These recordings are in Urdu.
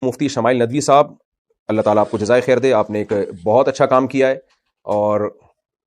مفتی شمائل ندوی صاحب، اللہ تعالیٰ آپ کو جزائے خیر دے، آپ نے ایک بہت اچھا کام کیا ہے اور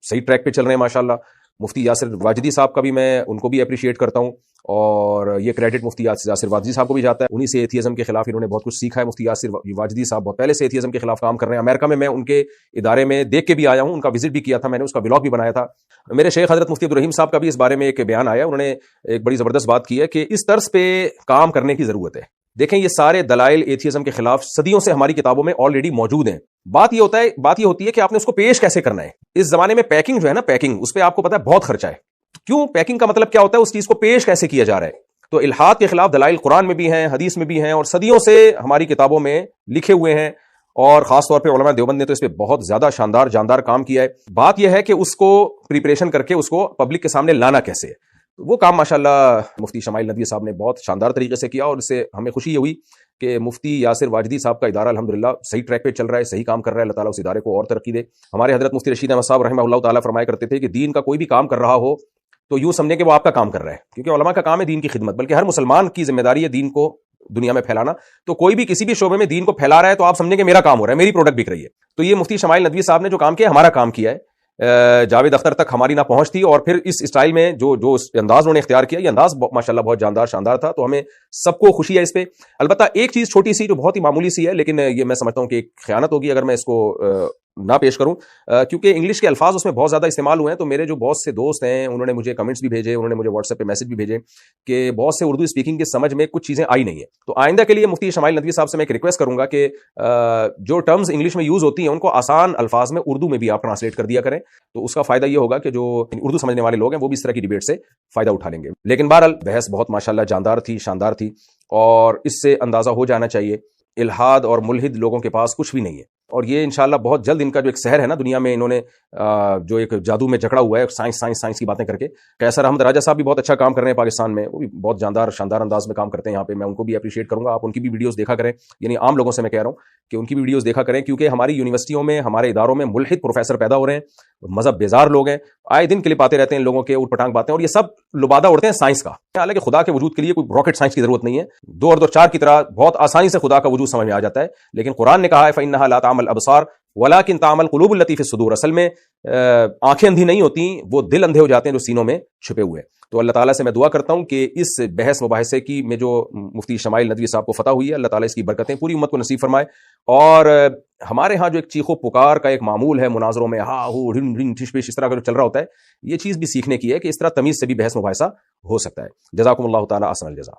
صحیح ٹریک پہ چل رہے ہیں ماشاءاللہ۔ مفتی یاسر واجدی صاحب کا بھی میں ان کو بھی اپریشیٹ کرتا ہوں، اور یہ کریڈٹ مفتی یاسر واجدی صاحب کو بھی جاتا ہے، انہی سے ایتھیزم کے خلاف انہوں نے بہت کچھ سیکھا ہے۔ مفتی یاسر واجدی صاحب بہت پہلے سے ایتھیزم کے خلاف کام کر رہے ہیں، امریکہ میں ان کے ادارے میں دیکھ کے بھی آیا ہوں، ان کا وزٹ بھی کیا تھا میں نے، اس کا بلاگ بھی بنایا تھا۔ میرے شیخ حضرت مفتی عبدالرحیم صاحب کا بھی اس بارے میں ایک بیان آیا، انہوں نے ایک بڑی زبردست بات کی ہے کہ اس طرز پہ کام کرنے کی ضرورت ہے۔ دیکھیں یہ سارے دلائل ایتھیزم کے خلاف صدیوں سے ہماری کتابوں میں آلریڈی موجود ہیں، بات یہ ہوتی ہے کہ آپ نے اس کو پیش کیسے کرنا ہے۔ اس زمانے میں پیکنگ جو ہے نا، پیکنگ، اس پہ آپ کو پتا ہے بہت خرچہ ہے۔ کیوں؟ پیکنگ کا مطلب کیا ہوتا ہے؟ اس چیز کو پیش کیسے کیا جا رہا ہے۔ تو الحاد کے خلاف دلائل قرآن میں بھی ہیں، حدیث میں بھی ہیں، اور صدیوں سے ہماری کتابوں میں لکھے ہوئے ہیں، اور خاص طور پہ علماء دیوبند نے تو اس پہ بہت زیادہ شاندار جاندار کام کیا ہے۔ بات یہ ہے کہ اس کو پریپریشن کر کے اس کو پبلک کے سامنے لانا کیسے ہے۔ وہ کام ماشاءاللہ مفتی شمائل ندوی صاحب نے بہت شاندار طریقے سے کیا، اور اس سے ہمیں خوشی ہوئی کہ مفتی یاسر واجدی صاحب کا ادارہ الحمدللہ صحیح ٹریک پہ چل رہا ہے، صحیح کام کر رہا ہے۔ اللہ تعالیٰ اس ادارے کو اور ترقی دے۔ ہمارے حضرت مفتی رشید احمد صاحب رحمہ اللہ تعالیٰ فرمایا کرتے تھے کہ دین کا کوئی بھی کام کر رہا ہو تو یوں سمجھیں کہ وہ آپ کا کام کر رہا ہے، کیونکہ علماء کا کام ہے دین کی خدمت، بلکہ ہر مسلمان کی ذمہ داری ہے دین کو دنیا میں پھیلانا۔ تو کوئی بھی کسی بھی شعبے میں دین کو پھیلا رہا ہے تو آپ سمجھیں کہ میرا کام ہو رہا ہے، میری پروڈکٹ بک رہی ہے۔ تو یہ مفتی شمائل ندوی صاحب نے جو کام کیا ہے، ہمارا کام کیا ہے۔ جاوید اختر تک ہماری نہ پہنچ تھی، اور پھر اس اسٹائل میں جو انداز انہوں نے اختیار کیا، یہ انداز ماشاءاللہ بہت جاندار شاندار تھا، تو ہمیں سب کو خوشی ہے اس پہ۔ البتہ ایک چیز چھوٹی سی جو بہت ہی معمولی سی ہے، لیکن یہ میں سمجھتا ہوں کہ ایک خیانت ہوگی اگر میں اس کو نہ پیش کروں، کیونکہ انگلش کے الفاظ اس میں بہت زیادہ استعمال ہوئے ہیں۔ تو میرے جو بہت سے دوست ہیں انہوں نے مجھے کمنٹس بھی بھیجے، انہوں نے مجھے واٹس ایپ پہ میسج بھی بھیجے کہ بہت سے اردو اسپیکنگ کے سمجھ میں کچھ چیزیں آئی نہیں ہیں۔ تو آئندہ کے لیے مفتی شمائل ندوی صاحب سے میں ایک ریکویسٹ کروں گا کہ جو ٹرمز انگلش میں یوز ہوتی ہیں ان کو آسان الفاظ میں اردو میں بھی آپ ٹرانسلیٹ کر دیا کریں، تو اس کا فائدہ یہ ہوگا کہ جو اردو سمجھنے والے لوگ ہیں وہ بھی اس طرح کی ڈیبیٹ سے فائدہ اٹھا لیں گے۔ لیکن بہرحال بحث بہت ماشاءاللہ جاندار تھی، شاندار تھی، اور اس سے اندازہ ہو جانا چاہیے الحاد اور ملحد لوگوں کے پاس کچھ بھی نہیں ہے، اور یہ انشاءاللہ بہت جلد ان کا جو ایک سحر ہے نا دنیا میں، انہوں نے جو ایک جادو میں جکڑا ہوا ہے سائنس کی باتیں کر کے۔ قیصر احمد راجہ صاحب بھی بہت اچھا کام کر رہے ہیں پاکستان میں، وہ بھی بہت جاندار شاندار انداز میں کام کرتے ہیں یہاں پہ، میں ان کو بھی اپریشیٹ کروں گا۔ آپ ان کی بھی ویڈیوز دیکھا کریں، یعنی عام لوگوں سے میں کہہ رہا ہوں کہ ان کی بھی ویڈیوز دیکھا کریں، کیونکہ ہماری یونیورسٹیوں میں، ہمارے اداروں میں ملحد پروفیسر پیدا ہو رہے ہیں، مذہب بیزار لوگ ہیں، آئے دن کلپ آتے رہتے ہیں لوگوں کے اوٹ پٹانگ باتیں، اور یہ سب لبادہ اڑتے ہیں سائنس کا۔ حالانکہ خدا کے وجود کے لیے کوئی راکٹ سائنس کی ضرورت نہیں ہے، 2 اور 2 4 کی طرح بہت آسانی سے خدا کا وجود سمجھ میں آ جاتا ہے، لیکن قرآن نے کہا ہے فَإِنَّهَا لَا تَعْمَى الْأَبْصَارُ وَلَكِن تَعْمَى الْقُلُوبُ الَّتِي فِي الصُّدُورِ۔ اصل میں آنکھیں اندھی نہیں ہوتی، وہ دل اندھے ہو جاتے ہیں جو سینوں میں چھپے ہوئے ہیں۔ تو اللہ تعالیٰ سے میں دعا کرتا ہوں کہ اس بحث مباحثے کی میں جو مفتی شمائل ندوی صاحب کو فتح ہوئی ہے، اللہ تعالیٰ اس کی برکتیں پوری امت کو نصیب فرمائے۔ اور ہمارے ہاں جو ایک چیخو پکار کا ایک معمول ہے مناظروں میں، ہا ہو رن رن ٹھش پش، اس طرح کا جو چل رہا ہوتا ہے، یہ چیز بھی سیکھنے کی ہے کہ اس طرح تمیز سے بھی بحث مباحثہ ہو سکتا ہے۔ جزاکم اللہ تعالیٰ احسن الجزا۔